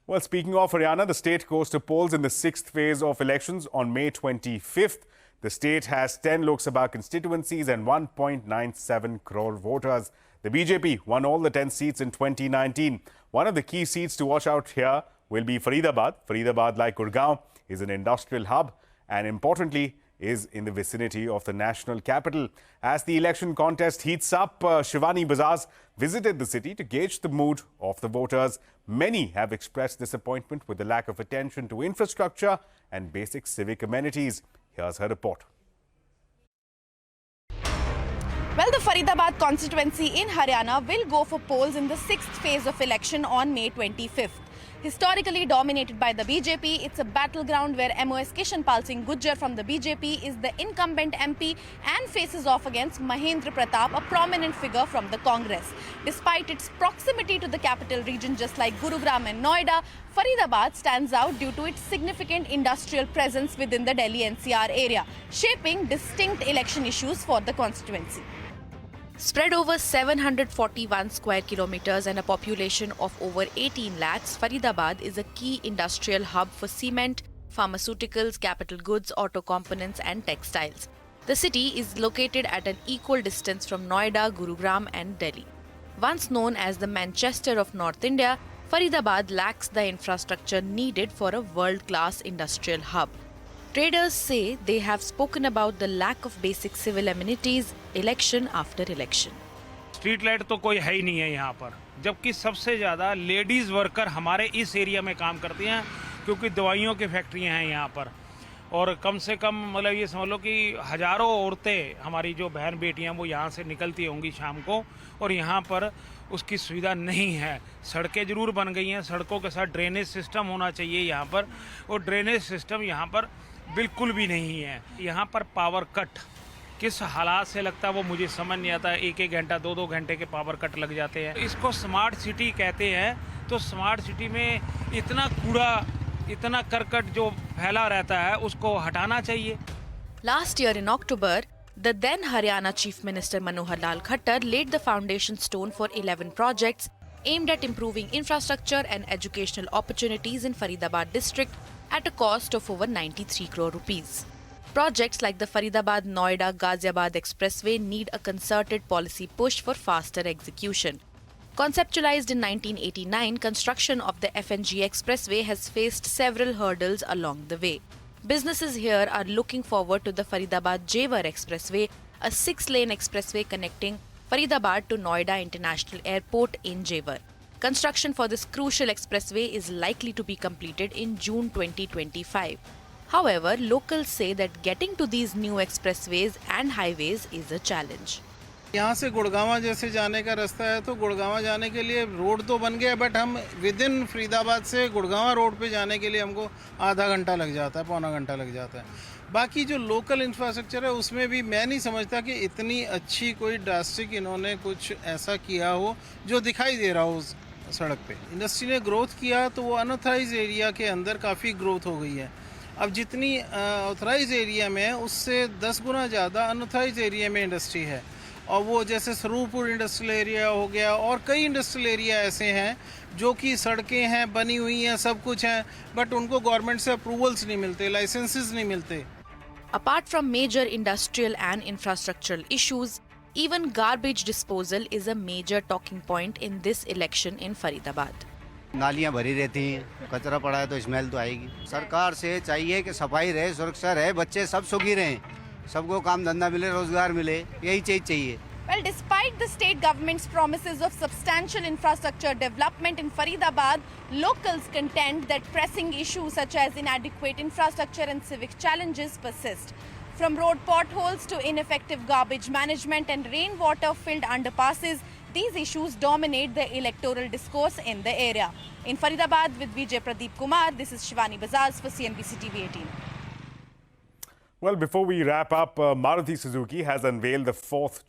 Well, speaking of Haryana, the state goes to polls in the sixth phase of elections on May 25th. The state has 10 Lok Sabha constituencies and 1.97 crore voters. The BJP won all the 10 seats in 2019. One of the key seats to watch out here will be Faridabad. Faridabad, like Gurgaon, is an industrial hub and importantly is in the vicinity of the national capital. As the election contest heats up, Shivani Bajaj visited the city to gauge the mood of the voters. Many have expressed disappointment with the lack of attention to infrastructure and basic civic amenities. Here's her report. Well, the Faridabad constituency in Haryana will go for polls in the sixth phase of election on May 25th. Historically dominated by the BJP, it's a battleground where MOS Kishanpal Singh Gujjar from the BJP is the incumbent MP and faces off against Mahendra Pratap, a prominent figure from the Congress. Despite its proximity to the capital region, just like Gurugram and Noida, Faridabad stands out due to its significant industrial presence within the Delhi NCR area, shaping distinct election issues for the constituency. Spread over 741 square kilometers and a population of over 18 lakhs, Faridabad is a key industrial hub for cement, pharmaceuticals, capital goods, auto components and textiles. The city is located at an equal distance from Noida, Gurugram and Delhi. Once known as the Manchester of North India, Faridabad lacks the infrastructure needed for a world-class industrial hub. Traders say they have spoken about the lack of basic civil amenities election after election. Street light तो कोई है ही नहीं है यहाँ पर, जबकि सबसे ज़्यादा लेडीज़ वर्कर हमारे इस एरिया में काम करती हैं क्योंकि दवाइयों की फैक्ट्रियाँ हैं यहाँ पर। और कम से कम मतलब ये समझ लो कि हज़ारों औरतें हमारी जो बहन बेटियाँ वो यहाँ से निकलती होंगी शाम को, और यहाँ पर उसकी सुविधा नहीं है। सड़कें ज़रूर बन गई हैं, सड़कों के साथ ड्रेनेज सिस्टम होना चाहिए यहाँ पर, और ड्रेनेज सिस्टम यहाँ पर बिल्कुल भी नहीं है। यहाँ पर पावर कट किस हालात से लगता है वो मुझे समझ नहीं आता। एक एक घंटा दो दो घंटे के पावर कट लग जाते हैं। इसको स्मार्ट सिटी कहते हैं, तो स्मार्ट सिटी में इतना कूड़ा, इतना करकट जो फैला रहता है उसको हटाना चाहिए। Last year in October, the then Haryana Chief Minister Manohar Lal Khattar laid the foundation stone for 11 projects aimed at improving infrastructure and educational opportunities in Faridabad district at a cost of over 93 crore rupees. Projects like the Faridabad-Noida Ghaziabad Expressway need a concerted policy push for faster execution. Conceptualized in 1989, construction of the FNG Expressway has faced several hurdles along the way. Businesses here are looking forward to the Faridabad-Jewar Expressway, a 6-lane expressway connecting Faridabad to Noida International Airport in Jewar. Construction for this crucial expressway is likely to be completed in June 2025. However, locals say that getting to these new expressways and highways is a challenge. यहाँ से गुड़गांव जैसे जाने का रास्ता है, तो गुड़गांव जाने के लिए रोड तो बन गया, बट हम विद इन फरीदाबाद से गुड़गांव रोड पे जाने के लिए हमको आधा घंटा लग जाता है, पौना घंटा लग जाता है। बाकी जो लोकल इंफ्रास्ट्रक्चर है उसमें भी मैं नहीं समझता कि इतनी अच्छी कोई ड्रास्टिक इन्होंने कुछ ऐसा किया हो जो दिखाई दे रहा हो उस सड़क पे। इंडस्ट्री ने ग्रोथ किया तो वो अनऑथराइज एरिया के अंदर काफ़ी ग्रोथ हो गई है। अब जितनी ऑथराइज एरिया में है उससे 10 गुना ज़्यादा अनऑथराइज एरिया में इंडस्ट्री है, और वो जैसे स्वरूपुर इंडस्ट्रियल एरिया हो गया और कई इंडस्ट्रियल एरिया ऐसे हैं जो कि सड़कें हैं, बनी हुई हैं, सब कुछ हैं, बट उनको गवर्नमेंट से अप्रूवल्स नहीं मिलते, लाइसेंसेस नहीं मिलते। Apart from major industrial and infrastructural issues, even garbage disposal is a major talking point in this election in Faridabad. नालियाँ भरी रहती हैं, कचरा पड़ा है तो स्मेल तो आएगी। सरकार से चाहिए कि सफाई रहे, सुरक्षा रहे, बच्चे सब सुखी रहें, सबको काम धंधा मिले, रोजगार मिले, यही चीज़ चाहिए। Well, despite the state government's promises of substantial infrastructure development in Faridabad, locals contend that pressing issues such as inadequate infrastructure and civic challenges persist. From road potholes to ineffective garbage management and rainwater-filled underpasses, these issues dominate the electoral discourse in the area. In Faridabad with Vijay Pradeep Kumar, this is Shivani Bajaj for CNBC TV 18. Well, before we wrap up, Maruti Suzuki has unveiled the fourth